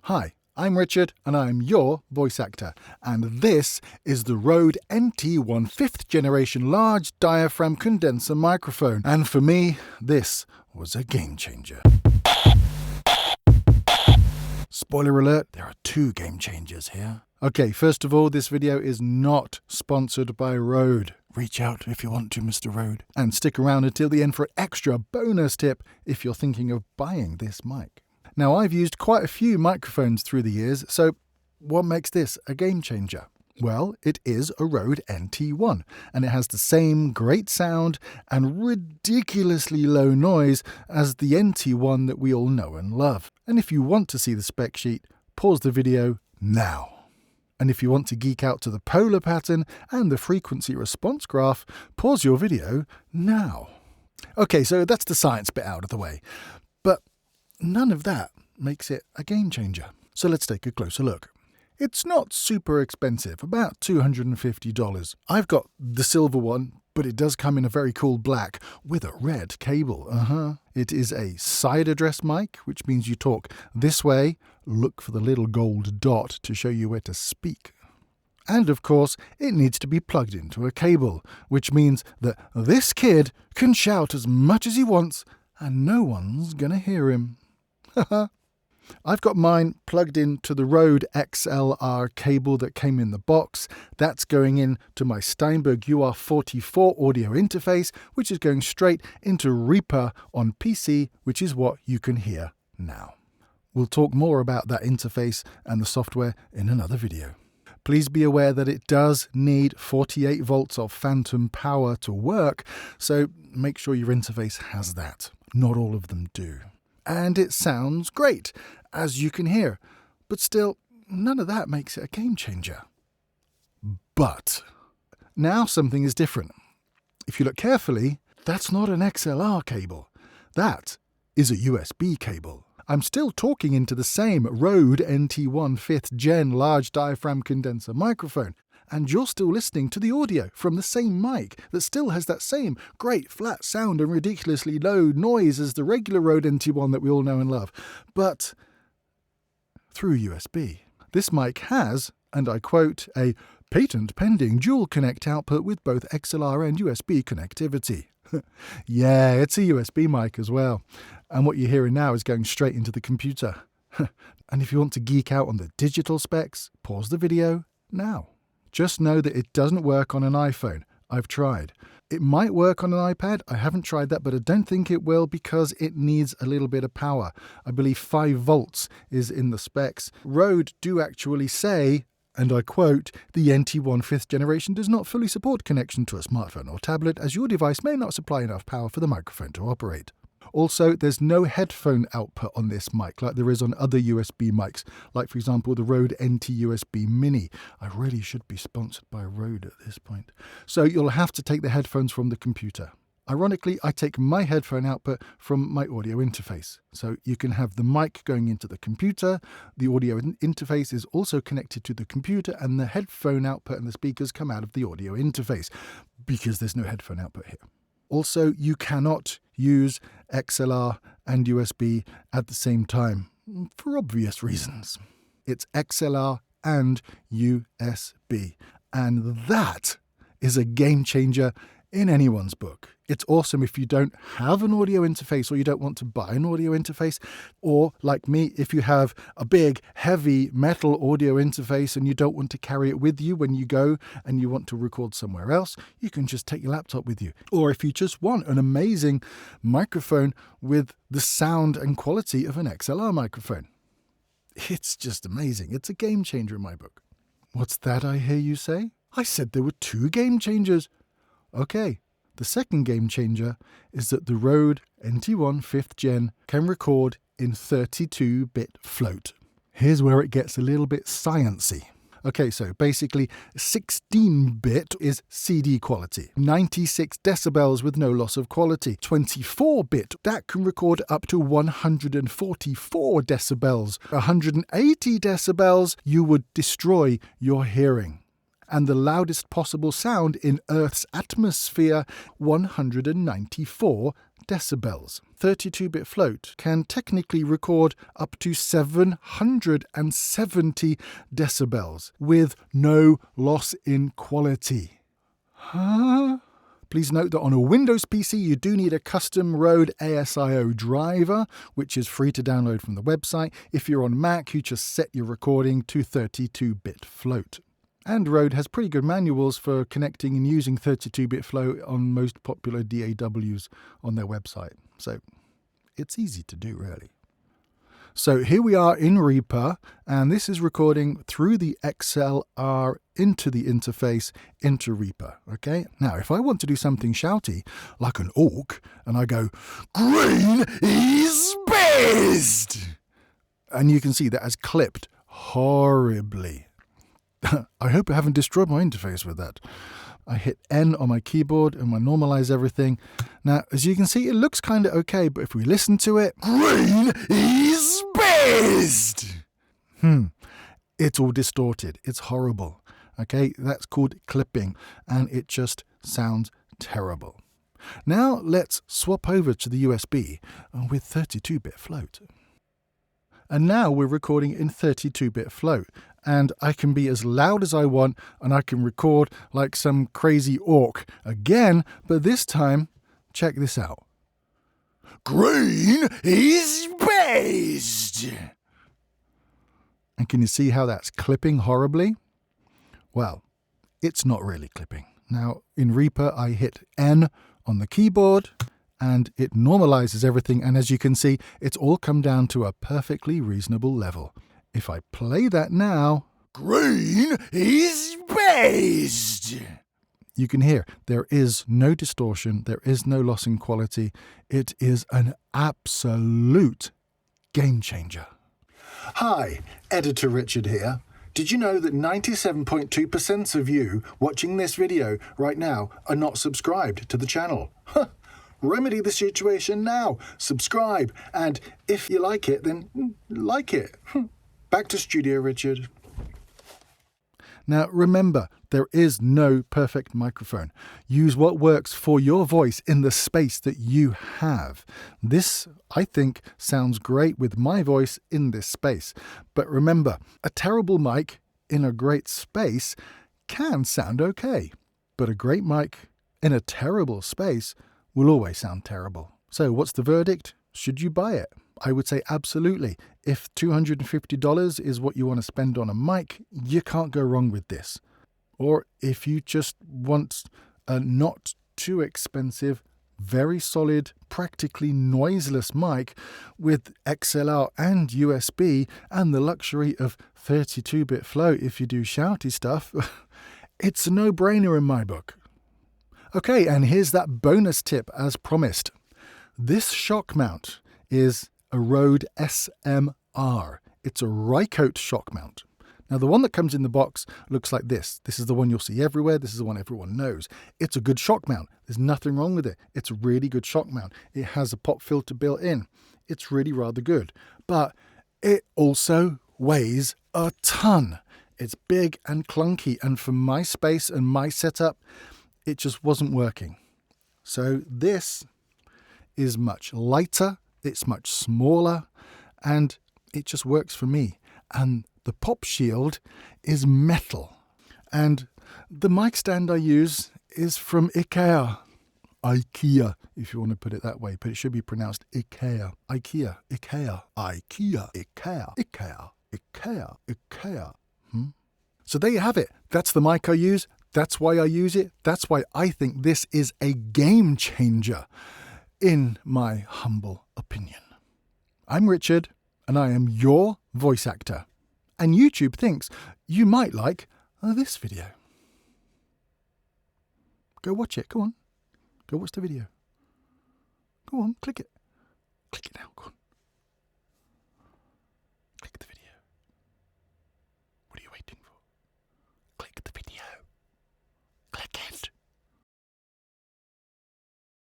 Hi, I'm Richard and I'm your voice actor, and this is the Røde NT1 5th generation large diaphragm condenser microphone, and for me, this was a game changer. Spoiler alert, there are two game changers here. Okay, first of all, this video is not sponsored by Røde. Reach out if you want to, Mr. Røde. And stick around until the end for an extra bonus tip if you're thinking of buying this mic. Now, I've used quite a few microphones through the years, so what makes this a game changer? Well, it is a Røde NT1, and it has the same great sound and ridiculously low noise as the NT1 that we all know and love. And if you want to see the spec sheet, pause the video now. And if you want to geek out to the polar pattern and the frequency response graph, pause your video now. Okay, so that's the science bit out of the way. But none of that makes it a game changer. So let's take a closer look. It's not super expensive, about $250. I've got the silver one, but it does come in a very cool black with a red cable. It is a side address mic, which means you talk this way, look for the little gold dot to show you where to speak. And of course, it needs to be plugged into a cable, which means that this kid can shout as much as he wants and no one's gonna hear him. I've got mine plugged into the Røde XLR cable that came in the box. That's going in to my Steinberg UR44 audio interface, which is going straight into Reaper on PC, which is what you can hear now. We'll talk more about that interface and the software in another video. Please be aware that it does need 48 volts of phantom power to work, so make sure your interface has that. Not all of them do. And it sounds great, as you can hear. But still, none of that makes it a game changer. But now something is different. If you look carefully, that's not an XLR cable. That is a USB cable. I'm still talking into the same Røde NT1 5th Gen large diaphragm condenser microphone, and you're still listening to the audio from the same mic that still has that same great flat sound and ridiculously low noise as the regular Røde NT1 that we all know and love, but through USB. This mic has, and I quote, a patent-pending dual-connect output with both XLR and USB connectivity. Yeah, it's a USB mic as well. And what you're hearing now is going straight into the computer. And if you want to geek out on the digital specs, pause the video now. Just know that it doesn't work on an iPhone. I've tried. It might work on an iPad. I haven't tried that, but I don't think it will because it needs a little bit of power. I believe 5 volts is in the specs. Røde do actually say, and I quote, the NT1 5th generation does not fully support connection to a smartphone or tablet as your device may not supply enough power for the microphone to operate. Also, there's no headphone output on this mic like there is on other USB mics, like for example the Røde NT USB Mini. I really should be sponsored by Røde at this point. So you'll have to take the headphones from the computer. Ironically, I take my headphone output from my audio interface. So you can have the mic going into the computer, the audio interface is also connected to the computer, and the headphone output and the speakers come out of the audio interface, because there's no headphone output here. Also, you cannot use XLR and USB at the same time, for obvious reasons. It's XLR and USB, and that is a game changer in anyone's book. It's awesome if you don't have an audio interface or you don't want to buy an audio interface, or like me, if you have a big, heavy metal audio interface and you don't want to carry it with you when you go and you want to record somewhere else, you can just take your laptop with you. Or if you just want an amazing microphone with the sound and quality of an XLR microphone. It's just amazing. It's a game changer in my book. What's that I hear you say? I said there were 2 game changers. Okay. The second game changer is that the Røde NT1 5th Gen can record in 32-bit float. Here's where it gets a little bit sciencey. Okay, so basically 16-bit is CD quality, 96 decibels with no loss of quality. 24-bit, that can record up to 144 decibels. 180 decibels, you would destroy your hearing. And the loudest possible sound in Earth's atmosphere, 194 decibels. 32-bit float can technically record up to 770 decibels with no loss in quality. Huh? Please note that on a Windows PC you do need a custom Røde ASIO driver, which is free to download from the website. If you're on Mac, you just set your recording to 32-bit float. And Røde has pretty good manuals for connecting and using 32-bit float on most popular DAWs on their website. So it's easy to do, really. So here we are in Reaper, and this is recording through the XLR into the interface into Reaper, okay? Now, if I want to do something shouty, like an orc, and I go, "Green is best!" And you can see that has clipped horribly. I hope I haven't destroyed my interface with that. I hit N on my keyboard and I normalize everything. Now, as you can see, it looks kind of okay, but if we listen to it, green is best! It's all distorted. It's horrible. Okay, that's called clipping, and it just sounds terrible. Now, let's swap over to the USB with 32-bit float. And now we're recording in 32-bit float. And I can be as loud as I want, and I can record like some crazy orc again, but this time, check this out. Green is best! And can you see how that's clipping horribly? Well, it's not really clipping. Now, in Reaper, I hit N on the keyboard, and it normalizes everything, and as you can see, it's all come down to a perfectly reasonable level. If I play that now, green is best! You can hear there is no distortion, there is no loss in quality. It is an absolute game changer. Hi, Editor Richard here. Did you know that 97.2% of you watching this video right now are not subscribed to the channel? Remedy the situation now. Subscribe, and if you like it, then like it. Back to Studio Richard. Now remember, there is no perfect microphone. Use what works for your voice in the space that you have. This, I think, sounds great with my voice in this space. But remember, a terrible mic in a great space can sound okay. But a great mic in a terrible space will always sound terrible. So what's the verdict? Should you buy it? I would say absolutely. If $250 is what you want to spend on a mic, you can't go wrong with this. Or if you just want a not too expensive, very solid, practically noiseless mic with XLR and USB and the luxury of 32-bit float if you do shouty stuff, it's a no-brainer in my book. Okay, and here's that bonus tip as promised. This shock mount is a Røde SMR. It's a Rycote shock mount. Now, the one that comes in the box looks like this. This is the one you'll see everywhere. This is the one everyone knows. It's a good shock mount. There's nothing wrong with it. It's a really good shock mount. It has a pop filter built in. It's really rather good. But it also weighs a ton. It's big and clunky. And for my space and my setup, it just wasn't working. So this is much lighter. It's much smaller, and it just works for me. And the pop shield is metal. And the mic stand I use is from IKEA. IKEA, if you want to put it that way, but it should be pronounced IKEA. IKEA, IKEA, IKEA, IKEA, IKEA, IKEA, IKEA. So there you have it. That's the mic I use. That's why I use it. That's why I think this is a game changer, in my humble opinion. I'm Richard, and I am your voice actor. And YouTube thinks you might like this video. Go watch it. Go on. Go watch the video. Go on, click it. Click it now. Go on.